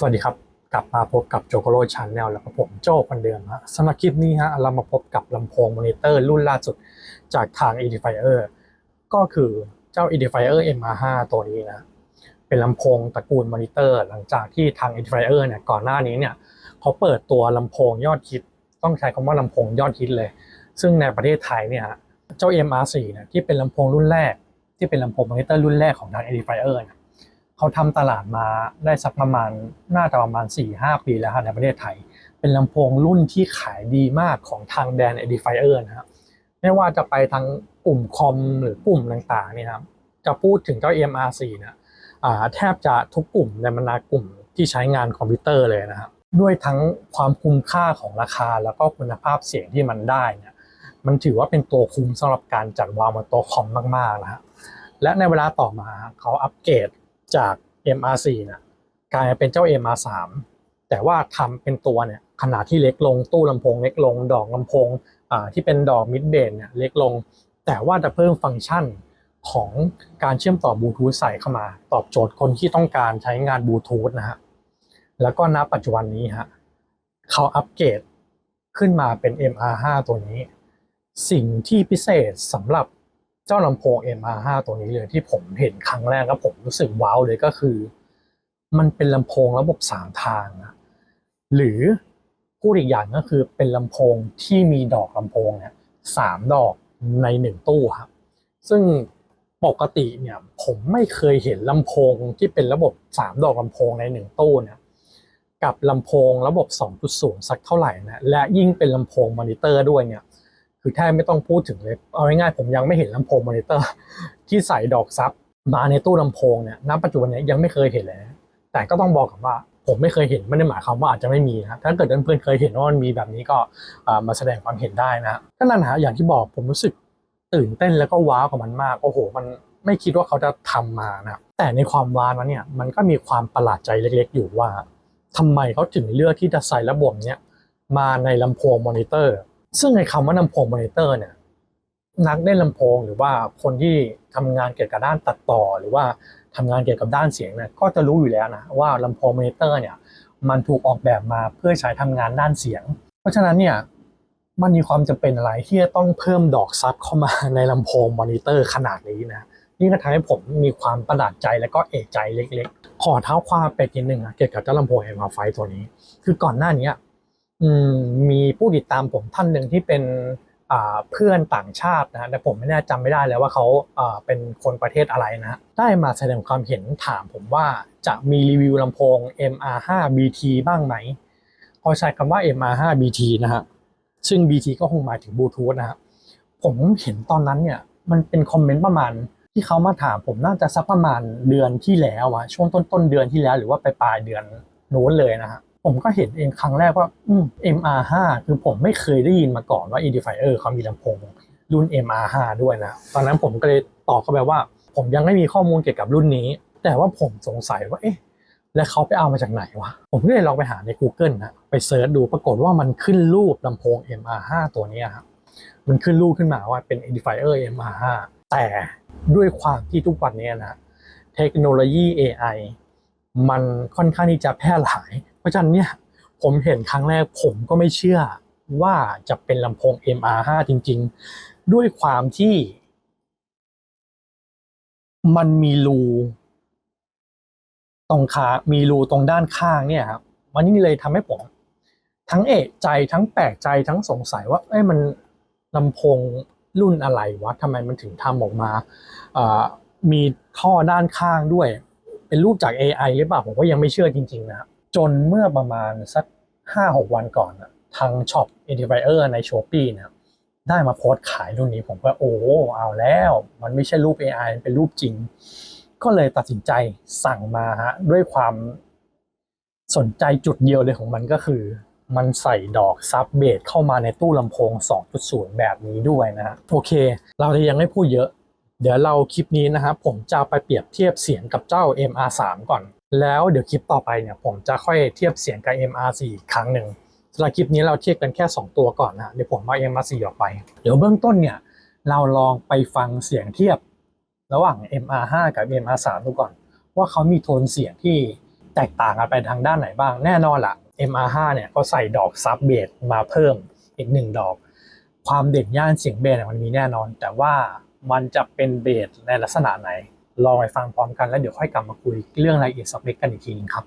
สวัสดีครับกลับมาพบกับโจโกโรชาแนลแล้วก็ผมโจ้คนเดิมฮะสำหรับคลิปนี้ฮะเรามาพบกับลำโพงมอนิเตอร์รุ่นล่าสุดจากทาง Edifier ก็คือเจ้า Edifier MR5 ตัวนี้นะเป็นลำโพงตระกูลมอนิเตอร์หลังจากที่ทาง Edifier เนี่ยก่อนหน้านี้เนี่ยเขาเปิดตัวลำโพงยอดฮิตต้องใช้คำว่าลำโพงยอดฮิตเลยซึ่งในประเทศไทยเนี่ยเจ้า MR4 เนี่ยที่เป็นลำโพงรุ่นแรกที่เป็นลำโพงมอนิเตอร์รุ่นแรกของทาง Edifier เขาทำตลาดมาได้สักประมาณน่าจะประมาณ 4-5 ปีแล้วในประเทศไทยเป็นลำโพงรุ่นที่ขายดีมากของทางแบรนด์ Edifier นะครับไม่ว่าจะไปทางกลุ่มคอมหรือกลุ่มต่างๆเนี่ยครับจะพูดถึงเจ้า MR4 เนี่ยแทบจะทุกกลุ่มในบรรดากลุ่มที่ใช้งานคอมพิวเตอร์เลยนะครับด้วยทั้งความคุ้มค่าของราคาแล้วก็คุณภาพเสียงที่มันได้เนี่ยมันถือว่าเป็นตัวคุ้มสำหรับการจัดวางบนโต๊ะคอมมากๆนะฮะและในเวลาต่อมาเขาอัปเกรดจาก MR4 เนี่ยกลายเป็นเจ้า MR3 แต่ว่าทำเป็นตัวเนี่ยขนาดที่เล็กลงตู้ลำโพงเล็กลงดอกลำโพงที่เป็นดอกมิดเบสเนี่ยเล็กลงแต่ว่าจะเพิ่มฟังก์ชันของการเชื่อมต่อบลูทูธใส่เข้ามาตอบโจทย์คนที่ต้องการใช้งานบลูทูธนะฮะแล้วก็ณปัจจุบันนี้ฮะเขาอัปเกรดขึ้นมาเป็น MR5 ตัวนี้สิ่งที่พิเศษสำหรับเจ้าลำโพง MR5 ตัวนี้เลยที่ผมเห็นครั้งแรกแล้วผมรู้สึกว้าวเลยก็คือมันเป็นลำโพงระบบ3ทางนะหรือพูดอีกอย่างก็คือเป็นลำโพงที่มีดอกลำโพงเนี่ย3ดอกใน1ตู้ครับซึ่งปกติเนี่ยผมไม่เคยเห็นลำโพงที่เป็นระบบ3ดอกลำโพงใน1ตู้เนี่ยกับลำโพงระบบ 2.0 สักเท่าไหร่นะและยิ่งเป็นลำโพงมอนิเตอร์ด้วยเนี่ยคือแทบไม่ต้องพูดถึงเลยเอาง่ายๆผมยังไม่เห็นลำโพงมอนิเตอร์ที่ใส่ดอกซับมาในตู้ลำโพงเนี่ยณปัจจุบันนี้ยังไม่เคยเห็นเลยแต่ก็ต้องบอกกันว่าผมไม่เคยเห็นไม่ได้หมายความว่าอาจจะไม่มีนะถ้าเกิดเพื่อนๆเคยเห็นว่ามันมีแบบนี้ก็มาแสดงความเห็นได้นะก็นั่นนะอย่างที่บอกผมรู้สึกตื่นเต้นแล้วก็ว้าวกับมันมากโอ้โหมันไม่คิดว่าเขาจะทำมานะแต่ในความว้าวนั้นเนี่ยมันก็มีความประหลาดใจเล็กๆอยู่ว่าทำไมเขาถึงเลือกที่จะใส่ระบบเนี้ยมาในลำโพงมอนิเตอร์ซึ่งในคำว่าลำโพงมอนิเตอร์เนี่ยนักเล่นลำโพงหรือว่าคนที่ทำงานเกี่ยวกับด้านตัดต่อหรือว่าทำงานเกี่ยวกับด้านเสียงเนี่ยก็จะรู้อยู่แล้วนะว่าลำโพงมอนิเตอร์เนี่ยมันถูกออกแบบมาเพื่อใช้ทำงานด้านเสียงเพราะฉะนั้นเนี่ยมันมีความจำเป็นอะไรที่จะต้องเพิ่มดอกซับเข้ามาในลำโพงมอนิเตอร์ขนาดนี้นะนี่ก็ทำให้ผมมีความประหลาดใจและก็เอกใจเล็กๆขอเท้าความไปนิดนึงเกี่ยวกับเจ้าลำโพง MR5 ตัวนี้คือก่อนหน้านี้มีผู้ติดตามผมท่านหนึ่งที่เป็นเพื่อนต่างชาตินะแต่ผมไม่แน่จำไม่ได้แล้วว่าเขาเป็นคนประเทศอะไรนะได้มาแสดงความเห็นถามผมว่าจะมีรีวิวลำโพง MR5BT บ้างไหมพอใช้คำว่า MR5BT นะฮะซึ่ง BT ก็คงหมายถึงบลูทูธนะฮะผมเห็นตอนนั้นเนี่ยมันเป็นคอมเมนต์ประมาณที่เขามาถามผมน่าจะสักประมาณเดือนที่แล้วช่วงต้นเดือนที่แล้วหรือว่าปลายเดือนโน้นเลยนะฮะผมก็เห็นเองครั้งแรกว่าMR5 คือผมไม่เคยได้ยินมาก่อนว่า Edifier เขามีลำโพงรุ่น MR5 ด้วยนะตอนนั้นผมก็เลยตอบเข้าไปว่าผมยังไม่มีข้อมูลเกี่ยวกับรุ่นนี้แต่ว่าผมสงสัยว่าแล้วเขาไปเอามาจากไหนวะผมก็เลยลองไปหาใน Google นะไปเซิร์ชดูปรากฏว่ามันขึ้นรูปลำโพง MR5 ตัวนี้ครับมันขึ้นรูปขึ้นมาว่าเป็น Edifier MR5 แต่ด้วยความที่ทุกวันนี้นะเทคโนโลยี AI มันค่อนข้างที่จะแพร่หลายเพราะฉะนั้นเนี่ยผมเห็นครั้งแรกผมก็ไม่เชื่อว่าจะเป็นลำโพง MR5 จริงๆด้วยความที่มันมีรูตรงมีรูตรงด้านข้างเนี่ยครับมันนี่เลยทำให้ผมทั้งเอะใจทั้งแปลกใจทั้งสงสัยว่ามันลำโพงรุ่นอะไรวะทำไมมันถึงทำออกมามีท่อด้านข้างด้วยเป็นรูปจาก AI หรือเปล่าผมก็ยังไม่เชื่อจริงๆนะจนเมื่อประมาณสัก 5-6 วันก่อนทางช็อป Edifier ใน Shopee นะได้มาโพสต์ขายรุ่นนี้ผมก็เอาแล้วมันไม่ใช่รูป AI มันเป็นรูปจริงก็เลยตัดสินใจสั่งมาด้วยความสนใจจุดเดียวเลยของมันก็คือมันใส่ดอกซับเบสเข้ามาในตู้ลำโพง 2.0 แบบนี้ด้วยนะโอเคเราจะยังไม่พูดเยอะเดี๋ยวเราคลิปนี้นะครับผมจะไปเปรียบเทียบเสียงกับเจ้า MR3 ก่อนแล้วเดี๋ยวคลิปต่อไปเนี่ยผมจะค่อยเทียบเสียงกับ MR4 อีกครั้งหนึ่งสำหรับคลิปนี้เราเทียบกันแค่2ตัวก่อนนะเดี๋ยวผมเอา MR4 ออกไปเดี๋ยวเบื้องต้นเนี่ยเราลองไปฟังเสียงเทียบระหว่าง MR5 กับ MR3 ดูก่อนว่าเขามีโทนเสียงที่แ แตกต่างกันไปทางด้านไหนบ้างแน่นอนล่ะ MR5 เนี่ยเขาใส่ดอกซับเบสมาเพิ่มอีก1ดอกความเด่นย่านเสียงเบสมันมีแน่นอนแต่ว่ามันจะเป็นเบสในลักษณะไหนลองไปฟังพร้อมกันแล้วเดี๋ยวค่อยกลับมาคุยเรื่องรายละเอียดสเปคกันอีกทีนึงครับ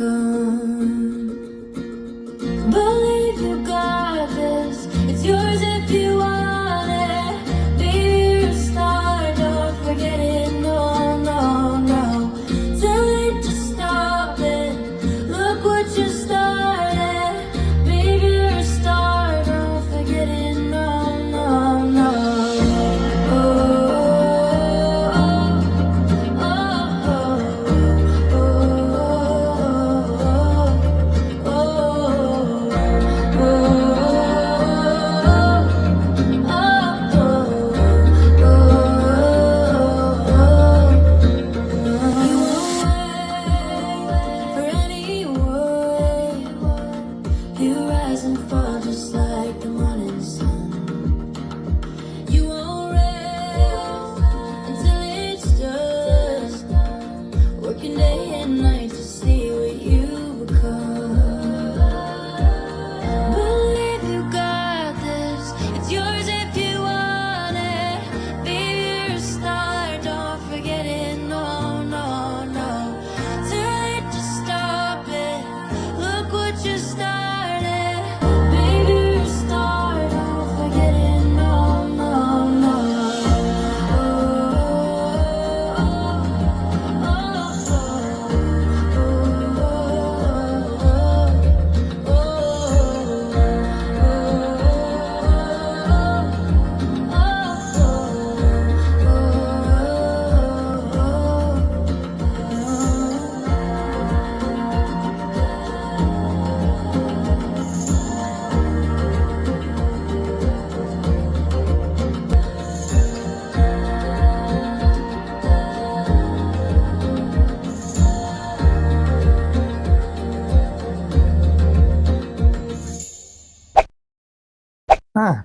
come. Believe you got this. It's yours if you want it. Baby, you're a star. Don't forget it. No, no, no. Too late to stop it. Look what you started. Baby, you're a star. Don't forget it. No, no, no. Oh, oh, oh, oh, oh, you rise and fall just like the morning sun. You won't rest until it's done. Working day and night to see what you become. Believe you got this. It's yours if you want it. Baby, you're a star. Don't forget it. No, no, no. Too late to stop it. Look what you started. Baby, you're a star. Don't forget it. No, no, no.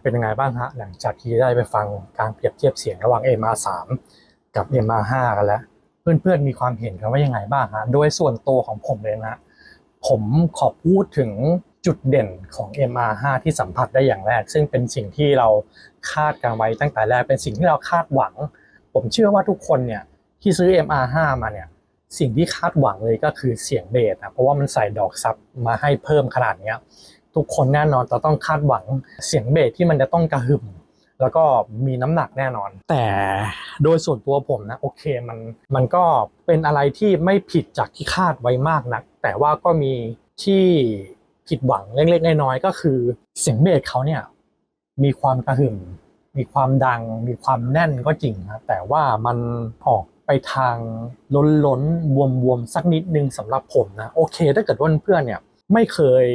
เป็นยังไงบ้างฮะหลังจากที่ได้ไปฟังการเปรียบเทียบเสียงระหว่าง MR3 กับ MR5 กันแล้วเพื่อนๆมีความเห็นกันว่ายังไงบ้างฮะโดยส่วนตัวของผมเลยนะผมขอพูดถึงจุดเด่นของ MR5 ที่สัมผัสได้อย่างแรกซึ่งเป็นสิ่งที่เราคาดกันไว้ตั้งแต่แรกเป็นสิ่งที่เราคาดหวังผมเชื่อว่าทุกคนเนี่ยที่ซื้อ MR5 มาเนี่ยสิ่งที่คาดหวังเลยก็คือเสียงเบสนะเพราะว่ามันใส่ดอกซับมาให้เพิ่มขนาดนี้ทุกคนแน่นอนจะต้องคาดหวังเสียงเบสที่มันจะต้องกระหึ่มแล้วก็มีน้ำหนักแน่นอนแต่โดยส่วนตัวผมนะโอเคมันก็เป็นอะไรที่ไม่ผิดจากที่คาดไว้มากนักแต่ว่าก็มีที่ผิดหวังเล็กๆน้อยๆก็คือเสียงเบสเขาเนี่ยมีความกระหึ่มมีความดังมีความแน่นก็จริงนะแต่ว่ามันออกไปทางล้นๆบวมๆสักนิดนึงสำหรับผมนะโอเคถ้าเกิดว่าเพื่อนเนี่ยไม่เคย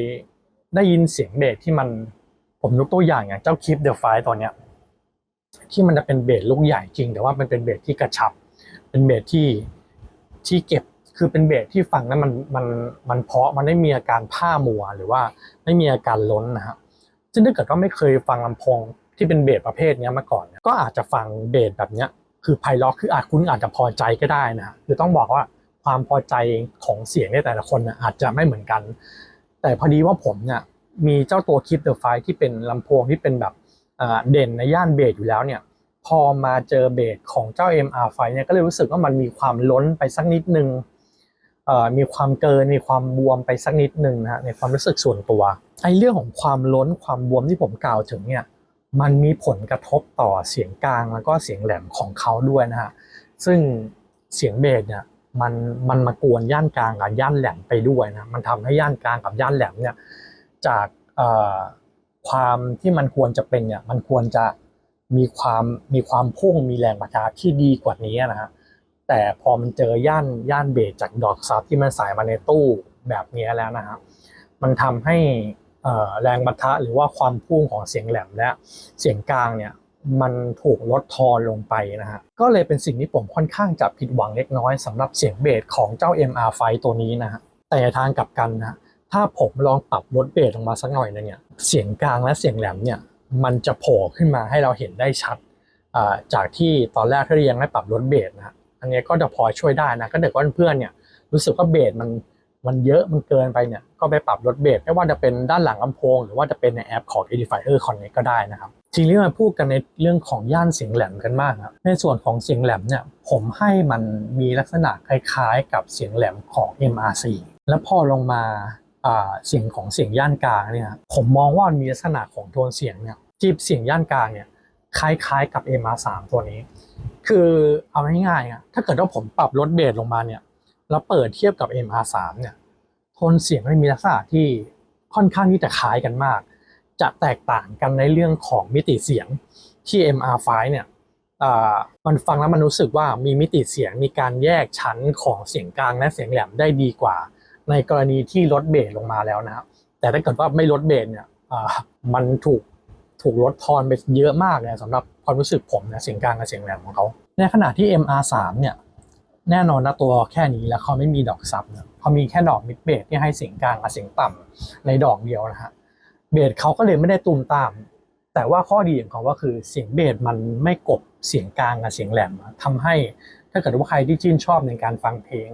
ได้ยินเสียงเบสที่มันผมยกตัวอย่างเจ้า Keep the Fight ตอนเนี้ยที่มันจะเป็นเบสลูกใหญ่จริงแต่ว่ามันเป็นเบสที่กระชับเป็นเบสที่เก็บคือเป็นเบสที่ฟังแล้วมันเพราะมันไม่มีอาการผ้ามัวหรือว่าไม่มีอาการล้นนะฮะซึ่งถ้าเกิดว่าไม่เคยฟังลำโพงที่เป็นเบสประเภทนี้มาก่อนก็อาจจะฟังเบสแบบเนี้ยคือไพเราะคือคุณอาจจะพอใจก็ได้นะคือต้องบอกว่าความพอใจของเสียงในแต่ละคนอาจจะไม่เหมือนกันแต่พอดีว่าผมเนี่ยมีเจ้าตัว Keep the Fight ที่เป็นลำโพงที่เป็นแบบเด่นในย่านเบสอยู่แล้วเนี่ยพอมาเจอเบสของเจ้า MR5 เนี่ยก็เลยรู้สึกว่ามันมีความล้นไปสักนิดนึงมีความเกินมีความบวมไปสักนิดนึงนะฮะในความรู้สึกส่วนตัวไอ้เรื่องของความล้นความบวมที่ผมกล่าวถึงเนี่ยมันมีผลกระทบต่อเสียงกลางแล้วก็เสียงแหลมของเขาด้วยนะฮะซึ่งเสียงเบสเนี่ยมันมากวนย่านกลางกับย่านแหลมไปด้วยนะมันทำให้ย่านกลางกับย่านแหลมเนี่ยจากความที่มันควรจะเป็นเนี่ยมันควรจะมีความพุ่งมีแรงปะทะที่ดีกว่านี้นะฮะแต่พอมันเจอย่านเบสจากดอกซับที่มันใส่มาในตู้แบบนี้แล้วนะฮะมันทำให้แรงปะทะหรือว่าความพุ่งของเสียงแหลมและเสียงกลางเนี่ยมันถูกลดทอนลงไปนะฮะก็เลยเป็นสิ่งที่ผมค่อนข้างจะผิดหวังเล็กน้อยสำหรับเสียงเบสของเจ้า MR5 ตัวนี้นะฮะแต่ทางกลับกันนะถ้าผมลองปรับลดเบสลงมาสักหน่อยนึงเนี่ยเสียงกลางและเสียงแหลมเนี่ยมันจะโผล่ขึ้นมาให้เราเห็นได้ชัดจากที่ตอนแรกที่ยังไม่ปรับลดเบสนะฮะอันนี้ก็จะพอช่วยได้นะก็เด็กว่าเพื่อนเนี่ยรู้สึกว่าเบส มันเยอะมันเกินไปเนี่ยก็ไปปรับลดเบสไม่ว่าจะเป็นด้านหลังลำโพงหรือว่าจะเป็นในแอปของ Edifier Connect ก็ได้นะครับทีนี้มาพูดกันในเรื่องของย่านเสียงแหลมกันมากครับในส่วนของเสียงแหลมเนี่ยผมให้มันมีลักษณะคล้ายๆกับเสียงแหลมของ MR4 แล้วพอลงมาเสียงของเสียงย่านกลางเนี่ยผมมองว่ามันมีลักษณะของโทนเสียงเนี่ยที่เสียงย่านกลางเนี่ยคล้ายๆกับ MR3 ตัวนี้คือเอาง่ายๆถ้าเกิดว่าผมปรับลดเบสลงมาเนี่ยแล้วเปิดเทียบกับ MR3 เนี่ยโทนเสียงมันมีลักษณะที่ค่อนข้างที่จะคล้ายกันมากจะแตกต่างกันในเรื่องของมิติเสียงที่ MR5 เนี่ยมันฟังแล้วมันรู้สึกว่ามีมิติเสียงมีการแยกชั้นของเสียงกลางและเสียงแหลมได้ดีกว่าในกรณีที่ลดเบสลงมาแล้วนะครับแต่ถ้าเกิดว่าไม่ลดเบสเนี่ยมันถูกลดทอนไปเยอะมากเลยสำหรับความรู้สึกผมนะเสียงกลางกับเสียงแหลมของเขาในขณะที่ MR3 เนี่ยแน่นอนนะตัวแค่นี้แล้วเขาไม่มีดอกซับเนี่ยเขามีแค่ดอกมิดเบสที่ให้เสียงกลางกับเสียงต่ำในดอกเดียวนะฮะเบสเขาก็เลยไม่ได้ตูมตามแต่ว่าข้อดีของเขาว่าคือเสียงเบสมันไม่กบเสียงกลางกับเสียงแหลมทำให้ถ้าเกิดว่าใครที่ชื่นชอบในการฟังเพลง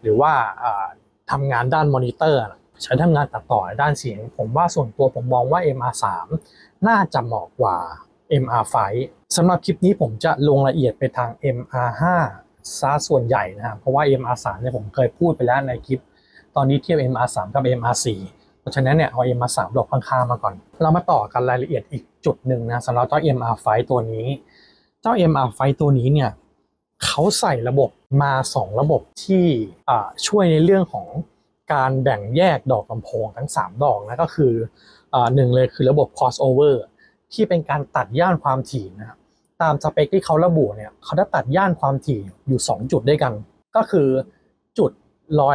หรือว่าทำงานด้านมอนิเตอร์ใช้ทำงานตัดต่อด้านเสียงผมว่าส่วนตัวผมมองว่า MR3 น่าจะเหมาะกว่า MR5 สำหรับคลิปนี้ผมจะลงรายละเอียดไปทาง MR5 ซะส่วนใหญ่นะครับเพราะว่า MR3 เนี่ยผมเคยพูดไปแล้วในคลิปตอนนี้เทียบ MR3 กับ MR4 เพราะฉะนั้นเนี่ยเอา MR3 ดอกข้างๆมาก่อนเรามาต่อกันรายละเอียดอีกจุดหนึ่งนะสำหรับเจ้า MR5 ตัวนี้เจ้า MR5 ตัวนี้เนี่ยเขาใส่ระบบมา2ระบบที่ช่วยในเรื่องของการแบ่งแยกดอกลำโพงทั้ง3ดอกนะก็คือหนึ่งเลยคือระบบ crossover ที่เป็นการตัดย่านความถี่นะครับตามสเปคที่เขาระบุเนี่ยเขาจะตัดย่านความถี่อยู่2จุดด้วยกันก็คือจุด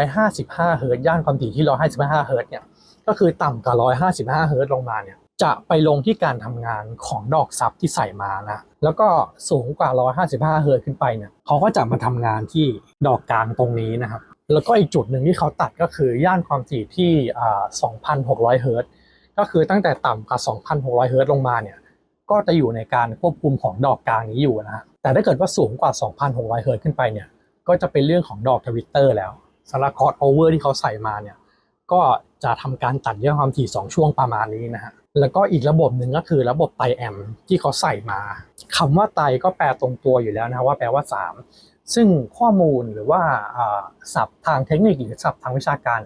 155 เฮิรตซ์ย่านความถี่ที่155 เฮิรตซ์เนี่ยก็คือต่ำกว่า155 เฮิรตซ์ลงมาเนี่ยจะไปลงที่การทำงานของดอกซับที่ใส่มานะแล้วก็สูงกว่า155 เฮิรตซ์ขึ้นไปเนี่ยเขาก็จะมาทำงานที่ดอกกลางตรงนี้นะครับแล้วก็อีกจุดหนึ่งที่เขาตัดก็คือย่านความถี่ที่2,600 เฮิรตซ์ก็คือตั้งแต่ต่ำกว่า2,600 เฮิรตซ์ลงมาเนี่ยก็จะอยู่ในการควบคุมของดอกกลางนี้อยู่นะแต่ถ้าเกิดว่าสูงกว่า2,600 เฮิรตซ์ขึ้นไปเนี่ยก็จะเป็นเรื่องของดอกทวิตเตอร์แล้วสำหรับคอร์สโอเวอร์ที่เขาใส่มาเนี่ยก็จะทำการตัดย่านความถี่2ช่วงประมาณนี้นะฮะแล้วก็อีกระบบหนึ่งก็คือระบบไตแอมที่เขาใส่มาคำว่าไตก็แปลตรงตัวอยู่แล้วนะว่าแปลว่า3ซึ่งข้อมูลหรือว่าศัพท์ทางเทคนิคหรือศัพท์ทางวิชาการ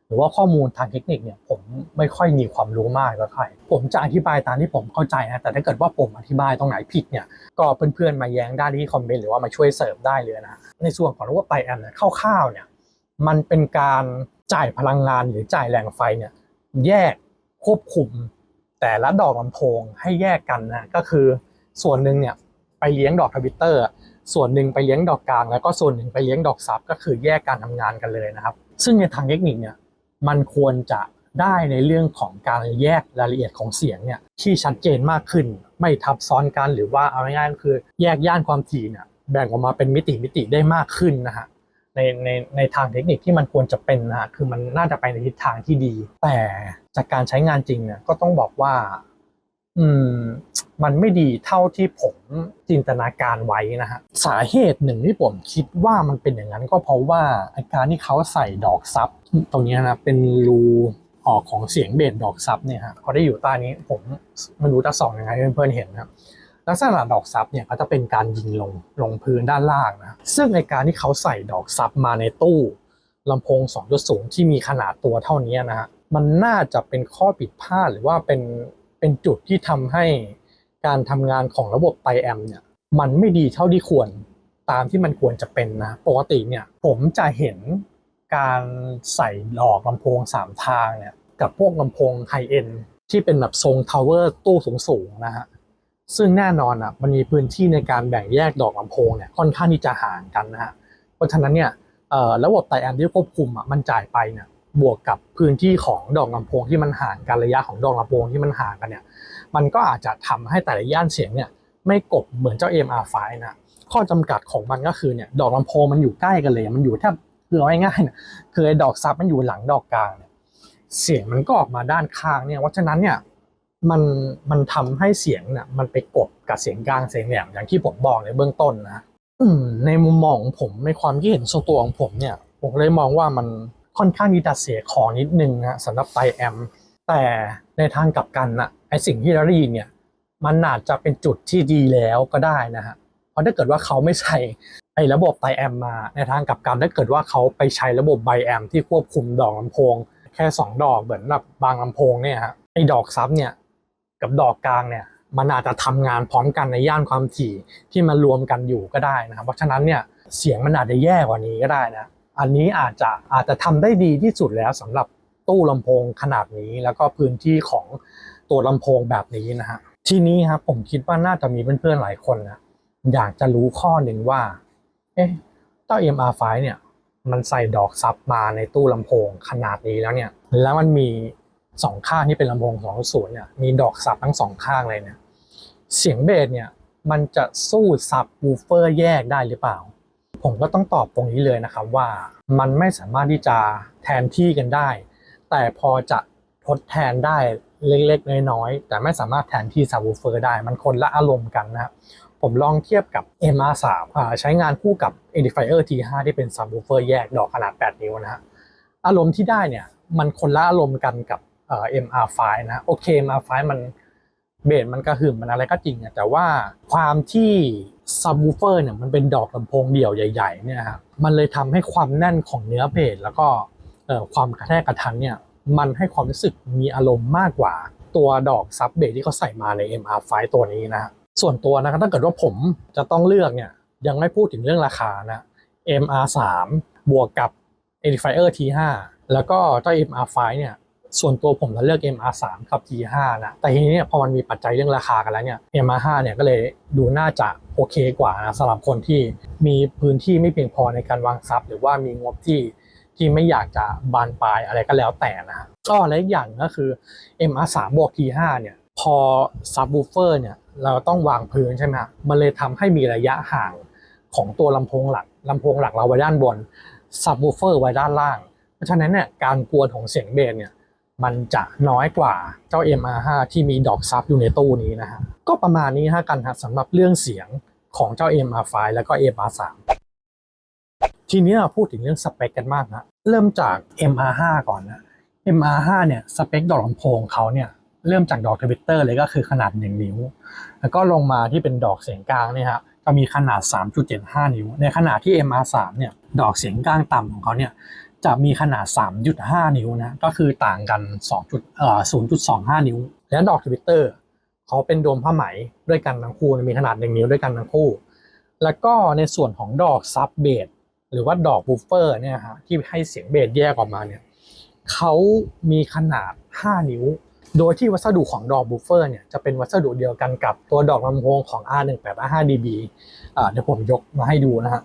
หรือว่าข้อมูลทางเทคนิคเนี่ยผมไม่ค่อยมีความรู้มากเท่าไหร่ผมจะอธิบายตามที่ผมเข้าใจนะแต่ถ้าเกิดว่าผมอธิบายตรงไหนผิดเนี่ยก็เพื่อนๆมาแย้งได้ที่คอมเมนต์หรือว่ามาช่วยเสริมได้เลยนะในส่วนของระบบไตแอมเนี่ยคร่าวๆเนี่ยมันเป็นการจ่ายพลังงานหรือจ่ายแรงไฟเนี่ยแยกควบคุมแต่ละดอกลำโพงให้แยกกันนะก็คือส่วนหนึ่งเนี่ยไปเลี้ยงดอกทวิตเตอร์ส่วนหนึ่งไปเลี้ยงดอกกลางแล้วก็ส่วนหนึ่งไปเลี้ยงดอกซับก็คือแยกการทำงานกันเลยนะครับซึ่งในทางเทคนิคเนี่ยมันควรจะได้ในเรื่องของการแยกรายละเอียดของเสียงเนี่ยที่ชัดเจนมากขึ้นไม่ทับซ้อนกันหรือว่าเอาง่ายๆก็คือแยกย่านความถี่เนี่ยแบ่งออกมาเป็นมิติได้มากขึ้นนะฮะในทางเทคนิคที่มันควรจะเป็นนะฮะคือมันน่าจะไปในทิศทางที่ดีแต่จากการใช้งานจริงเนี่ยก็ต้องบอกว่ามันไม่ดีเท่าที่ผมจินตนาการไว้นะฮะสาเหตุหนึ่งที่ผมคิดว่ามันเป็นอย่างนั้นก็เพราะว่าอาการที่เขาใส่ดอกซับตรงนี้นะเป็นรูออกของเสียงเบสดอกซับเนี่ยฮะเขาได้อยู่ใต้นี้ผมไม่รู้จะส่องยังไงเพื่อนๆเห็นนะครับลักษณะดอกซับเนี่ยเขาจะเป็นการยิงลงพื้นด้านล่างนะซึ่งในการที่เขาใส่ดอกซับมาในตู้ลำโพง2.0ที่มีขนาดตัวเท่านี้นะฮะมันน่าจะเป็นข้อผิดพลาดหรือว่าเป็นจุดที่ทำให้การทำงานของระบบไตแอมเนี่ยมันไม่ดีเท่าที่ควรตามที่มันควรจะเป็นนะปกติเนี่ยผมจะเห็นการใส่ดอกลำโพง3ทางเนี่ยกับพวกลำโพงไฮเอ็นที่เป็นแบบทรงทาวเวอร์ตู้สูงๆนะฮะซึ่งแน่นอนมันมีพื้นที่ในการแบ่งแยกดอกลำโพงเนี่ยค่อนข้างที่จะห่างกันนะฮะเพราะฉะนั้นเนี่ยระบบไตแอมที่ควบคุมมันจ่ายไปเนี่ยบวกกับพื้นที่ของดอกลำโพงที่มันห่างกันระยะของดอกลำโพงที่มันห่างกันเนี่ยมันก็อาจจะทำให้แต่ละย่านเสียงเนี่ยไม่กบเหมือนเจ้า MR5 นะข้อจำกัดของมันก็คือเนี่ยดอกลำโพงมันอยู่ใกล้กันเลยมันอยู่แทบคือง่ายๆเนี่ยคือไอ้ดอกซับมันอยู่หลังดอกกลางเนี่ยเสียงมันก็ออกมาด้านข้างเนี่ยเพราะฉะนั้นเนี่ยมันทำให้เสียงเนี่ยมันไปกบกับเสียงกลางเสียงแหลมอย่างที่ผมบอกในเบื้องต้นนะในมุมมองของผมในความคิดเห็นส่วนตัวของผมเนี่ยผมเลยมองว่ามัน ค่อนข้างที่จะเสียของนิดนึงนะสำหรับไตแอมแต่ในทางกลับกันนะไอสิ่งที่เราได้ยินเนี่ยมันอาจจะเป็นจุดที่ดีแล้วก็ได้นะฮะเพราะถ้าเกิดว่าเขาไม่ใส่ไอระบบไตแอมมาในทางกลับกันถ้าเกิดว่าเขาไปใช้ระบบไบแอมที่ควบคุมดอกลำโพงแค่2ดอกเหมือนแบบบางลำโพงเนี่ยฮะไอดอกซับเนี่ยกับดอกกลางเนี่ยมันอาจจะทำงานพร้อมกันในย่านความถี่ที่มันรวมกันอยู่ก็ได้นะครับเพราะฉะนั้นเนี่ยเสียงมันอาจจะแย่กว่านี้ก็ได้นะอันนี้อาจจะทำได้ดีที่สุดแล้วสำหรับตู้ลำโพงขนาดนี้แล้วก็พื้นที่ของตัวลำโพงแบบนี้นะฮะทีนี้ครับผมคิดว่าน่าจะมีเพื่อนๆหลายคนนะอยากจะรู้ข้อหนึ่งว่าเจ้า MR5 เนี่ยมันใส่ดอกซับมาในตู้ลำโพงขนาดนี้แล้วเนี่ยแล้วมันมี2ข้างที่เป็นลำโพง2.0เนี่ยมีดอกซับทั้ง2ข้างเลยเนี่ยเสียงเบสเนี่ยมันจะสู้ซับวูฟเฟอร์แยกได้หรือเปล่าผมก็ต้องตอบตรงนี้เลยนะครับว่ามันไม่สามารถที่จะแทนที่กันได้แต่พอจะทดแทนได้เล็กๆน้อยๆแต่ไม่สามารถแทนที่ซับวูฟเฟอร์ได้มันคนละอารมณ์กันนะครับผมลองเทียบกับ MR3 ใช้งานคู่กับ Edifier T5 ที่เป็นซับวูฟเฟอร์แยกดอกขนาด8นิ้วนะฮะอารมณ์ที่ได้เนี่ยมันคนละอารมณ์กันกับMR5 นะโอเค MR5 มันเบสมันกระหึ่มมันอะไรก็จริงแต่ว่าความที่ซับวูฟเฟอร์เนี่ยมันเป็นดอกลำโพงเดี่ยวใหญ่ๆเนี่ยครับมันเลยทำให้ความแน่นของเนื้อเบสแล้วก็ความกระแทกกระทันเนี่ยมันให้ความรู้สึกมีอารมณ์มากกว่าตัวดอกซับเบสที่เขาใส่มาใน MR5 ตัวนี้นะส่วนตัวนะครับถ้าเกิดว่าผมจะต้องเลือกเนี่ยยังไม่พูดถึงเรื่องราคานะ MR3 บวกกับ Edifier T5 แล้วก็เจ้า MR5 เนี่ยส่วนตัวผมจะเลือก MR3 กับ T5 นะแต่ทีนี้เนี่ยพอมันมีปัจจัยเรื่องราคากันแล้วเนี่ย MR5 เนี่ยก็เลยดูน่าจะโอเคกว่านะสำหรับคนที่มีพื้นที่ไม่เพียงพอในการวางซับหรือว่ามีงบที่ไม่อยากจะบานปลายอะไรก็แล้วแต่นะก็และอีกอย่างก็คือ MR3 บวก T5 เนี่ยพอซับวูฟเฟอร์เนี่ยเราต้องวางพื้นใช่ไหมมันเลยทำให้มีระยะห่างของตัวลำโพงหลักเราไว้ด้านบนซับวูฟเฟอร์ไว้ด้านล่างเพราะฉะนั้นเนี่ยการกวนของเสียงเบสเนี่ยมันจะน้อยกว่าเจ้า MR5 ที่มีดอกซับอยู่ในตู้นี้นะฮะก็ประมาณนี้ฮะกันฮะสำหรับเรื่องเสียงของเจ้า MR5 แล้วก็ MR3 ทีนี้เราพูดถึงเรื่องสเปคกันมากนะเริ่มจาก MR5 ก่อนนะ MR5 เนี่ยสเปคดอกลำโพงเขาเนี่ยเริ่มจากดอกทวิตเตอร์เลยก็คือขนาด1นิ้วแล้วก็ลงมาที่เป็นดอกเสียงกลางเนี่ยฮะจะมีขนาด 3.75 นิ้วในขณะที่ MR3 เนี่ยดอกเสียงกลางต่ำของเขาเนี่ยจะมีขนาด 3.5 นิ้วนะก็คือต่างกัน0.25 นิ้วและดอกทวิตเตอร์เขาเป็นโดมผ้าไหมด้วยกันทั้งคู่มีขนาด1นิ้วด้วยกันทั้งคู่แล้วก็ในส่วนของดอกซับเบสหรือว่าดอกบูฟเฟอร์เนี่ยฮะที่ให้เสียงเบสแยกออกมาเนี่ยเขามีขนาด5นิ้วโดยที่วัสดุของดอกบูฟเฟอร์เนี่ยจะเป็นวัสดุเดียวกันกับตัวดอกลำโพงของ R1855DB เดี๋ยวผมยกมาให้ดูนะฮะ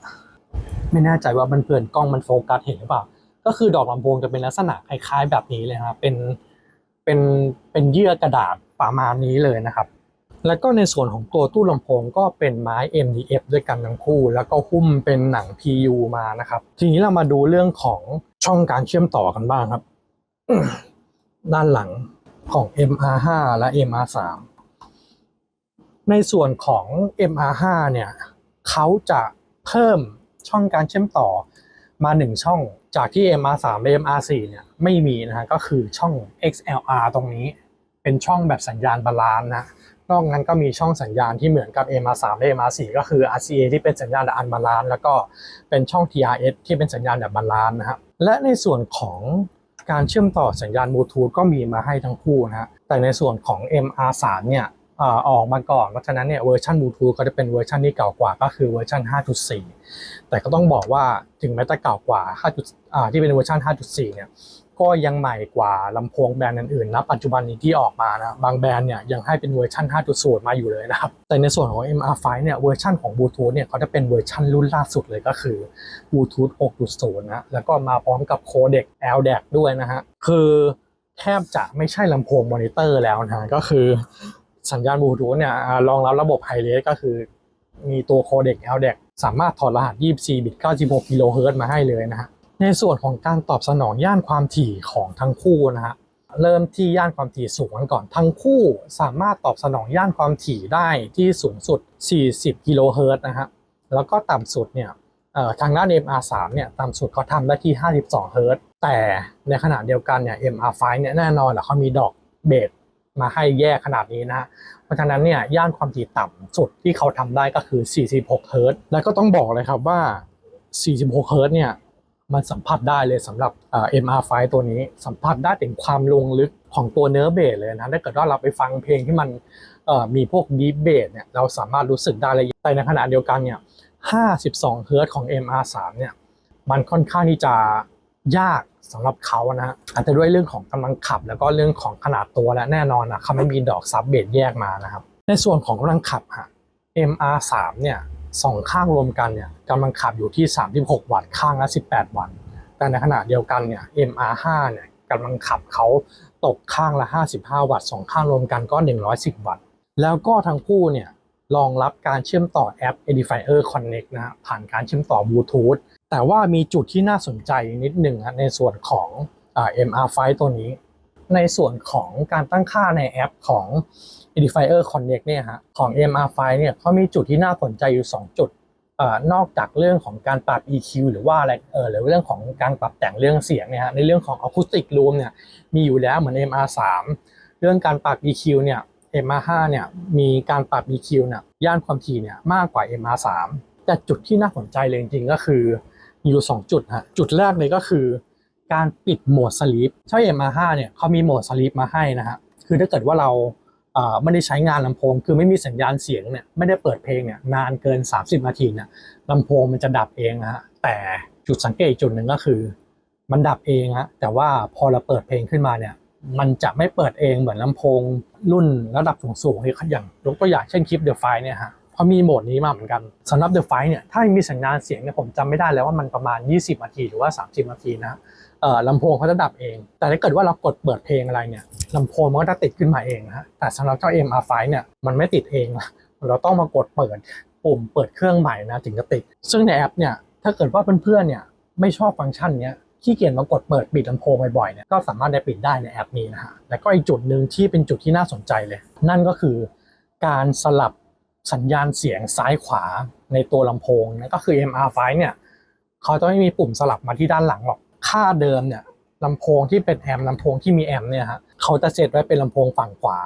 ไม่แน่ใจว่าเพื่อนๆกล้องมันโฟกัสเห็นหรือเปล่าก็คือดอกลำโพงจะเป็นลักษณะคล้ายๆแบบนี้เลยครับเป็นเยื่อกระดาษประมาณนี้เลยนะครับแล้วก็ในส่วนของตัวตู้ลำโพงก็เป็นไม้ MDF ด้วยกันทั้งคู่แล้วก็หุ้มเป็นหนัง PU มานะครับทีนี้เรามาดูเรื่องของช่องการเชื่อมต่อกันบ้างครับ ด้านหลังของ MR5 และ MR3 ในส่วนของ MR5 เนี่ยเขาจะเพิ่มช่องการเชื่อมต่อมา1ช่องจากที่ MR3 และ MR4 เนี่ยไม่มีนะฮะก็คือช่อง XLR ตรงนี้เป็นช่องแบบสัญญาณบาลานซ์นะนอกนั้นก็มีช่องสัญญาณที่เหมือนกับ MR3 และ MR4 ก็คือ RCA ที่เป็นสัญญาณแบบอันบาลานซ์แล้วก็เป็นช่อง TRS ที่เป็นสัญญาณแบบบาลานซ์นะครับและในส่วนของการเชื่อมต่อสัญญาณบลูทูธก็มีมาให้ทั้งคู่นะฮะแต่ในส่วนของ MR3 เนี่ยออกมาก่อนเพราะฉะนั้นเนี่ยเวอร์ชันบลูทูธก็จะเป็นเวอร์ชันที่เก่ากว่าก็คือเวอร์ชัน 5.4 แต่ก็ต้องบอกว่าถึงแม้จะเก่ากว่าที่เป็นเวอร์ชัน 5.4 เนี่ยก็ยังใหม่กว่าลำโพงแบรนด์อื่นๆนะปัจจุบันนี้ที่ออกมานะบางแบรนด์เนี่ยยังให้เป็นเวอร์ชัน 5.0 มาอยู่เลยนะครับแต่ในส่วนของ MR5 เนี่ยเวอร์ชันของบลูทูธเนี่ยเขาจะเป็นเวอร์ชันรุ่นล่าสุดเลยก็คือบลูทูธ 6.0 นะแล้วก็มาพร้อมกับโคเด็ก LDAC ด้วยนะฮะคือแทบจะไม่ใช่ลำโพงมอนิเตอร์แล้วนะก็คือสัญญาณบลูทูธเนี่ยรองรับระบบไฮเรสก็คือมีตัวโคเด็ก LDAC สามารถถอดรหัส24 บิต 96 กิโลเฮิรตซ์มาให้เลยนะฮะในส่วนของการตอบสนองย่านความถี่ของทั้งคู่นะฮะเริ่มที่ย่านความถี่สูงกันก่อนทั้งคู่สามารถตอบสนองย่านความถี่ได้ที่สูงสุด40 กิโลเฮิรตซ์นะฮะแล้วก็ต่ำสุดเนี่ยทางด้าน MR3 เนี่ยต่ำสุดเขาทำได้ที่52 เฮิรตซ์ แต่ในขณะเดียวกันเนี่ย MR5 เนี่ยแน่นอนแหละเขามีดอกเบสมาให้แยกขนาดนี้นะฮะเพราะฉะนั้นเนี่ยย่านความถี่ต่ำสุดที่เขาทำได้ก็คือ46 เฮิรตซ์แล้วก็ต้องบอกเลยครับว่า46 เฮิรตซ์เนี่ยมันสัมผัสได้เลยสำหรับMR5 ตัวนี้สัมผัสได้ถึงความลงลึกของตัวเนื้อเบสเลยนะถ้าเกิดว่าเราไปฟังเพลงที่มันมีพวกดีฟเบสเนี่ยเราสามารถรู้สึกได้เลยแต่ในขณะเดียวกันเนี่ย52 เฮิรตซ์ของ MR3 เนี่ยมันค่อนข้างที่จะยากสำหรับเขานะฮะอาจจะด้วยเรื่องของกำลังขับแล้วก็เรื่องของขนาดตัวและแน่นอนนะเขาไม่มีดอกซับเบสแยกมานะครับในส่วนของกำลังขับฮะ MR3 เนี่ยสองข้างรวมกันเนี่ยกำลังขับอยู่ที่36 วัตต์ข้างละ18 วัตต์แต่ในขณะเดียวกันเนี่ย MR5 เนี่ยกำลังขับเขาตกข้างละ55 วัตต์สองข้างรวมกันก็110 วัตต์แล้วก็ทั้งคู่เนี่ยรองรับการเชื่อมต่อแอป Edifier Connect นะฮะผ่านการเชื่อมต่อบลูทูธแต่ว่ามีจุดที่น่าสนใจนิดหนึ่งในส่วนของMR5 ตัวนี้ในส่วนของการตั้งค่าในแอปของ Edifier Connect เนี่ยฮะของ MR5 เนี่ยเขามีจุดที่น่าสนใจอยู่2จุดนอกจากเรื่องของการปรับ EQ หรือว่าอะไรหรือเรื่องของการปรับแต่งเรื่องเสียงเนี่ยฮะในเรื่องของ Acoustic Room เนี่ยมีอยู่แล้วเหมือน MR3 เรื่องการปรับ EQ เนี่ย MR5 เนี่ยมีการปรับ EQ เนี่ยย่านความถี่เนี่ยมากกว่า MR3 แต่จุดที่น่าสนใจเลยจริงๆก็คือมีอยู่2จุดฮะจุดแรกเลยก็คือการปิดโหมด Sleep ใช่ MR5 เนี่ยเขามีโหมด Sleep มาให้นะฮะคือถ้าเกิดว่าเราไม่ได้ใช้งานลำโพงคือไม่มีสัญญาณเสียงเนี่ยไม่ได้เปิดเพลงเนี่ยนานเกิน30 นาทีเนี่ยลำโพงมันจะดับเองนะฮะแต่จุดสังเกตจุดหนึ่งก็คือมันดับเองฮะแต่ว่าพอเราเปิดเพลงขึ้นมาเนี่ยมันจะไม่เปิดเองเหมือนลำโพงรุ่นระดับสูงๆที่อย่างยกตัวอย่างเช่นคลิป The Fight เนี่ยฮะเขามีโหมดนี้มาเหมือนกันสำหรับ The Fight เนี่ยถ้ามีสัญญาณเสียงเนี่ยผมจำไม่ได้แล้วว่ามันประมาณ20 นาทีหรือว่า30 นาทีนะลำโพงเขาจะดับเองแต่ถ้าเกิดว่าเรากดเปิดเพลงอะไรเนี่ยลำโพงมันก็จะติดขึ้นมาเองนะฮะแต่สำหรับเจ้า MR5 เนี่ยมันไม่ติดเองเราต้องมากดเปิดปุ่มเปิดเครื่องใหม่นะถึงจะติดซึ่งในแอปเนี่ยถ้าเกิดว่าเพื่อนๆเนี่ยไม่ชอบฟังก์ชันเนี้ยขี้เกียจมากดเปิดปิดลำโพงบ่อยๆเนี่ยก็สามารถได้ปิดได้ในแอปนี้นะฮะแล้วก็อีกจุดหนึ่งที่เป็นจุดที่น่าสนใจเลยนั่นก็คือการสลับสัญญาณเสียงซ้ายขวาในตัวลำโพงนั่นก็คือ MR5 เนี่ยเขาจะไม่มีปุ่มสลับมาที่ด้านหลังหรอกค่าเดิมเนี่ยลำโพงที่เป็นแอมป์ลำโพงที่มีแอมป์เนี่ยฮะเขาจะเซตไว้เป็นลำโพงฝั่งขวา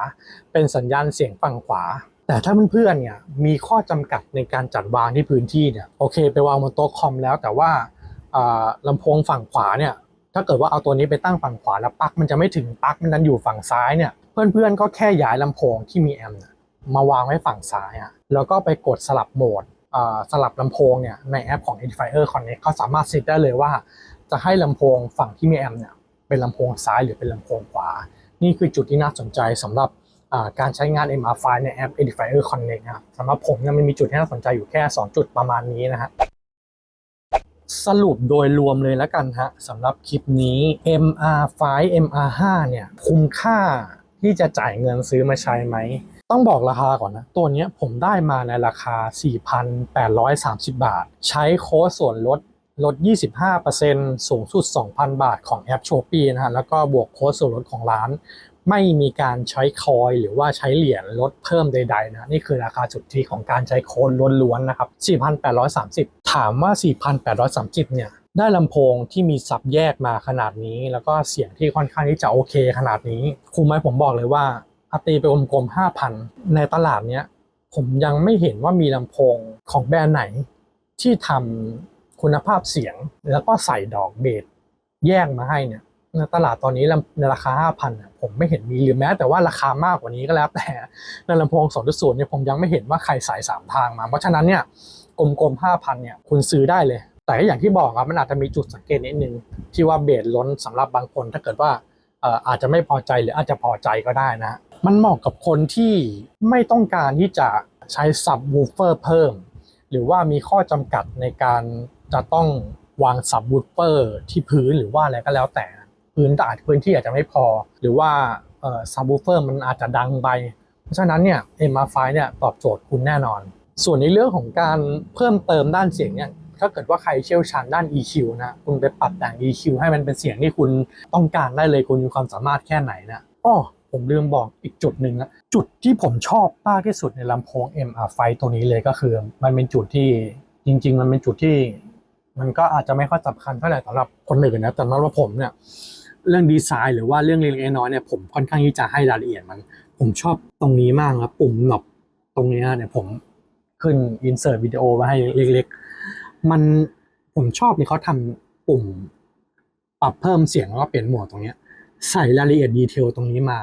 เป็นสัญญาณเสียงฝั่งขวาแต่ถ้าเพื่อนๆเนี่ยมีข้อจำกัดในการจัดวางที่พื้นที่เนี่ยโอเคไปวางบนโต๊ะคอมแล้วแต่ว่าลำโพงฝั่งขวาเนี่ยถ้าเกิดว่าเอาตัวนี้ไปตั้งฝั่งขวาแล้วปลั๊กมันจะไม่ถึงปลั๊กมันนั้นอยู่ฝั่งซ้ายเนี่ยเพื่อนๆก็แค่ย้ายลำโพงที่มีแอมป์มาวางไว้ฝั่งซ้ายแล้วก็ไปกดสลับโหมดสลับลำโพงเนี่ยในแอปของ Edifier Connect เขาสามารถเซตได้เลยว่าจะให้ลำโพงฝั่งที่มีแอมป์เนี่ยเป็นลำโพงซ้ายหรือเป็นลำโพงขวานี่คือจุดที่น่าสนใจสำหรับการใช้งาน MR5 ในแอป Edifier Connect นะครับสำหรับผมเนี่ยมันมีจุดที่น่าสนใจอยู่แค่2จุดประมาณนี้นะฮะสรุปโดยรวมเลยแล้วกันฮะสำหรับคลิปนี้ MR5 MR5 เนี่ยคุ้มค่าที่จะจ่ายเงินซื้อมาใช้ไหมต้องบอกราคาก่อนนะตัวนี้ผมได้มาในราคา 4,830 บาทใช้โค้ดส่วนลด 25% สูงสุด 2,000 บาทของแอป Shopee นะฮะแล้วก็บวกโค้ดส่วนลดของร้านไม่มีการใช้คอยหรือว่าใช้เหรียญลดเพิ่มใดๆนะนี่คือราคาสุทธิของการใช้โค้ดล้วนๆนะครับ 4,830 ถามว่า 4,830 เนี่ยได้ลำโพงที่มีซับแยกมาขนาดนี้แล้วก็เสียงที่ค่อนข้างที่จะโอเคขนาดนี้คุ้มไหมผมบอกเลยว่าตีไปกลมๆ 5,000 ในตลาดเนี้ยผมยังไม่เห็นว่ามีลำโพงของแบรนด์ไหนที่ทำคุณภาพเสียงแล้วก็ใส่ดอกเบสแยกมาให้เนี่ยในตลาดตอนนี้ในราคา 5,000 ผมไม่เห็นมีหรือแม้แต่ว่าราคามากกว่านี้ก็แล้วแต่ในลำโพง 2.0 เนี่ยผมยังไม่เห็นว่าใครใส่3ทางมาเพราะฉะนั้นเนี่ยกลมๆ 5,000 เนี่ยคุณซื้อได้เลยแต่อย่างที่บอกครับมันอาจจะมีจุดสังเกตนิดนึงที่ว่าเบสล้นสำหรับบางคนถ้าเกิดว่าอาจจะไม่พอใจหรืออาจจะพอใจก็ได้นะมันเหมาะกับคนที่ไม่ต้องการที่จะใช้ซับวูฟเฟอร์เพิ่มหรือว่ามีข้อจำกัดในการจะต้องวางซับวูฟเฟอร์ที่พื้นหรือว่าอะไรก็แล้วแต่พื้นที่อาจจะไม่พอหรือว่าซับวูฟเฟอร์มันอาจจะดังไปเพราะฉะนั้นเนี่ย MR5 เนี่ยตอบโจทย์คุณแน่นอนส่วนในเรื่องของการเพิ่มเติมด้านเสียงเนี่ยถ้าเกิดว่าใครเชี่ยวชาญด้าน EQ นะคุณไปปรับแต่ง EQ ให้มันเป็นเสียงที่คุณต้องการได้เลยคุณมีความสามารถแค่ไหนนะผมลืมบอกอีกจุดหนึ่งนะจุดที่ผมชอบมากที่สุดในลำโพง MR5 ตัวนี้เลยก็คือมันเป็นจุดที่จริงๆมันเป็นจุดที่ มันก็อาจจะไม่ค่อยสำคัญเท่าไหร่สำหรับคนอื่นนะแต่สำหรับผมเนี่ยเรื่องดีไซน์หรือว่าเรื่องเล็กๆน้อยๆเนี่ยผมค่อนข้างที่จะให้รายละเอียดมันผมชอบตรงนี้มากครับปุ่มหนอบตรงนี้เนี่ยผมขึ้นอินเสิร์ตวิดีโอไว้ให้เล็กๆมันผมชอบที่เขาทำปุ่มปรับเพิ่มเสียงแล้วก็เปลี่ยนโหมดตรงเนี้ยใส่รายละเอียดดีเทลตรงนี้มา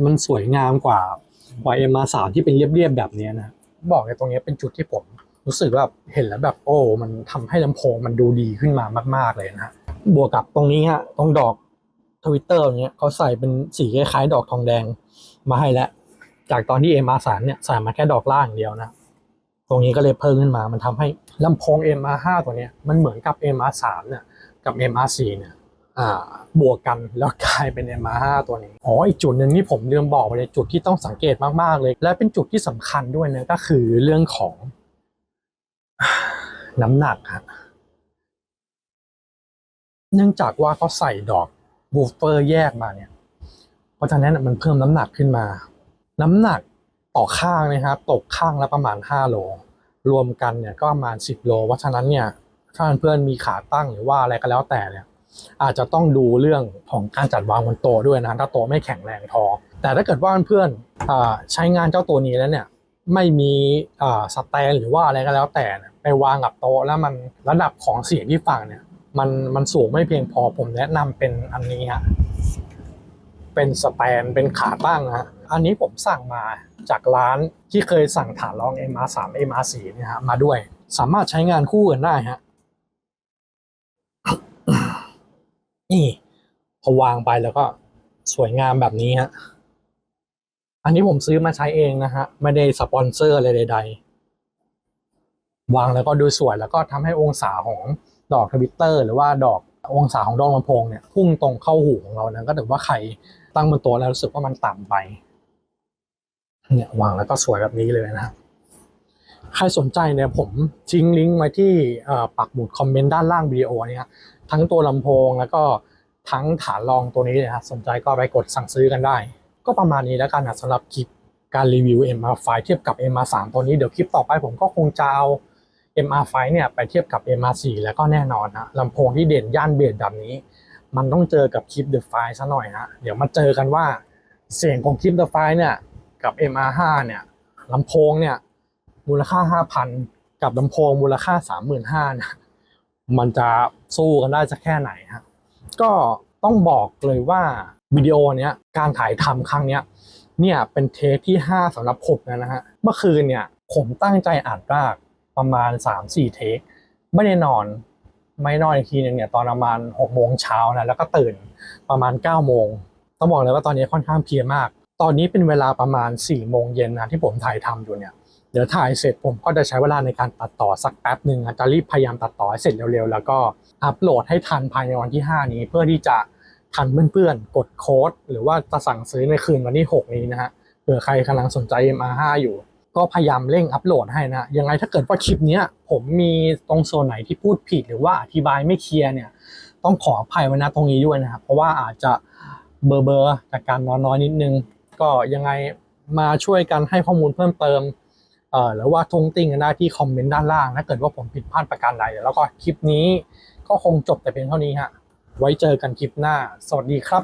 มันสวยงามกว่าMR3ที่เป็นเรียบๆแบบนี้นะบอกเลยตรงนี้เป็นจุดที่ผมรู้สึกว่าเห็นแล้วแบบโอ้มันทำให้ลำโพงมันดูดีขึ้นมามากๆเลยนะฮะบวกกับตรงนี้ฮะตรงดอกทวิตเตอร์เนี้ยเขาใส่เป็นสีคล้ายๆดอกทองแดงมาให้แล้วจากตอนที่ MR3 เนี่ยใส่มาแค่ดอกล่างอย่างเดียวนะตรงนี้ก็เลยเพิ่มขึ้นมามันทำให้ลำโพง MR5 ตัวเนี้ยมันเหมือนกับ MR3 เนี่ยกับ MR4 เนี่ยบวกกันแล้วกลายเป็น MR5 ตัวนี้อีกจุดหนึ่งที่ผมลืมบอกไปเลยจุดที่ต้องสังเกตมากๆเลยและเป็นจุดที่สำคัญด้วยนะก็คือเรื่องของน้ำหนักฮะเนื่องจากว่าเขาใส่ดอกวูฟเฟอร์แยกมาเนี่ยเพราะฉะนั้นมันเพิ่มน้ำหนักขึ้นมาน้ำหนักต่อข้างนะครับตกข้างละประมาณ5โลรวมกันเนี่ยก็ประมาณ10โลเพราะฉะนั้นเนี่ยถ้าเพื่อนมีขาตั้งหรือว่าอะไรก็แล้วแต่เนี่ยอาจจะต้องดูเรื่องของการจัดวางบนโต๊ะด้วยนะถ้าโต๊ะไม่แข็งแรงพอแต่ถ้าเกิดว่าเพื่อนใช้งานเจ้าตัวนี้แล้วเนี่ยไม่มีสแตนหรือว่าอะไรก็แล้วแต่ไปวางกับโต๊ะแล้วมันระดับของเสียงที่ฟังเนี่ยมันสูงไม่เพียงพอผมแนะนำเป็นอันนี้ฮะเป็นสแตนเป็นขาตั้งฮะอันนี้ผมสั่งมาจากร้านที่เคยสั่งฐานรอง MR3 MR4 เนี่ยฮะมาด้วยสามารถใช้งานคู่กันได้ฮะ นี่พอวางไปแล้วก็สวยงามแบบนี้ฮะอันนี้ผมซื้อมาใช้เองนะฮะไม่ได้สปอนเซอร์อะไรใดๆวางแล้วก็ดูสวยแล้วก็ทำให้องศาของดอกทวิตเตอร์หรือว่าดอกองศาของดอกลำโพงเนี่ยพุ่งตรงเข้าหูของเรานะก็ถือว่าใครตั้งบนโต๊ะแล้วรู้สึกว่ามันต่ำไปเนี่ยวางแล้วก็สวยแบบนี้เลยนะใครสนใจเนี่ยผมทิ้งลิงก์ไว้ที่ปักหมุดคอมเมนต์ด้านล่างวิดีโอเนี่ยทั้งตัวลำโพงแล้วก็ทั้งฐานรองตัวนี้เลยครับสนใจก็ไปกดสั่งซื้อกันได้ก็ประมาณนี้แล้วกันนะสำหรับคลิปการรีวิว MR5 เทียบกับ MR3 ตัวนี้เดี๋ยวคลิปต่อไปผมก็คงจะเอา MR5 เนี่ยไปเทียบกับ MR4 แล้วก็แน่นอนนะลำโพงที่เด่นย่านเบสแบบนี้มันต้องเจอกับคลิป The File ซะหน่อยนะเดี๋ยวมาเจอกันว่าเสียงของคลิป The File เนี่ยกับ MR5 เนี่ยลำโพงเนี่ยมูลค่า 5,000 กับลำโพงมูลค่า 35,000 นะมันจะสู้กันได้สักแค่ไหนฮะก็ต้องบอกเลยว่าวิดีโอเนี้ยการถ่ายทำครั้งเนี้ยเนี่ยเป็นเทคที่5สำหรับผมนะฮะเมื่อคืนเนี่ยผมตั้งใจอัดมากประมาณ 3-4 เทคไม่ได้นอนไม่นอนอีกทีนึงเนี่ยตอนประมาณ6 โมงเช้านะแล้วก็ตื่นประมาณ9 โมงต้องบอกเลยว่าตอนนี้ค่อนข้างเพลียมากตอนนี้เป็นเวลาประมาณ4 โมงเย็นนะที่ผมถ่ายทำอยู่เนี่ยเดี๋ยวถ่ายเสร็จผมก็จะใช้เวลาในการตัดต่อสักแป๊บหนึ่งจะรีบพยายามตัดต่อให้เสร็จเร็วๆแล้วก็อัปโหลดให้ทันภายในวันที่5นี้เพื่อที่จะทันเพื่อนๆกดโค้ดหรือว่าจะสั่งซื้อในคืนวันที่6นี้นะฮะเผื่อใครกำลังสนใจ MR5 อยู่ก็พยายามเร่งอัปโหลดให้นะยังไงถ้าเกิดว่าคลิปนี้ผมมีตรงโซนไหนที่พูดผิดหรือว่าอธิบายไม่เคลียร์เนี่ยต้องขออภัยไว้นะตรงนี้ด้วยนะครับเพราะว่าอาจจะเบอร์จากการนอนน้อยนิดนึงก็ยังไงมาช่วยกันให้ข้อมูลเพิ่มเติมหรือว่าทงติ้งกันได้ที่คอมเมนต์ด้านล่างถ้าเกิดว่าผมผิดพลาดประการใดแล้วก็คลิปนี้ก็คงจบแต่เพียงเท่านี้ฮะไว้เจอกันคลิปหน้าสวัสดีครับ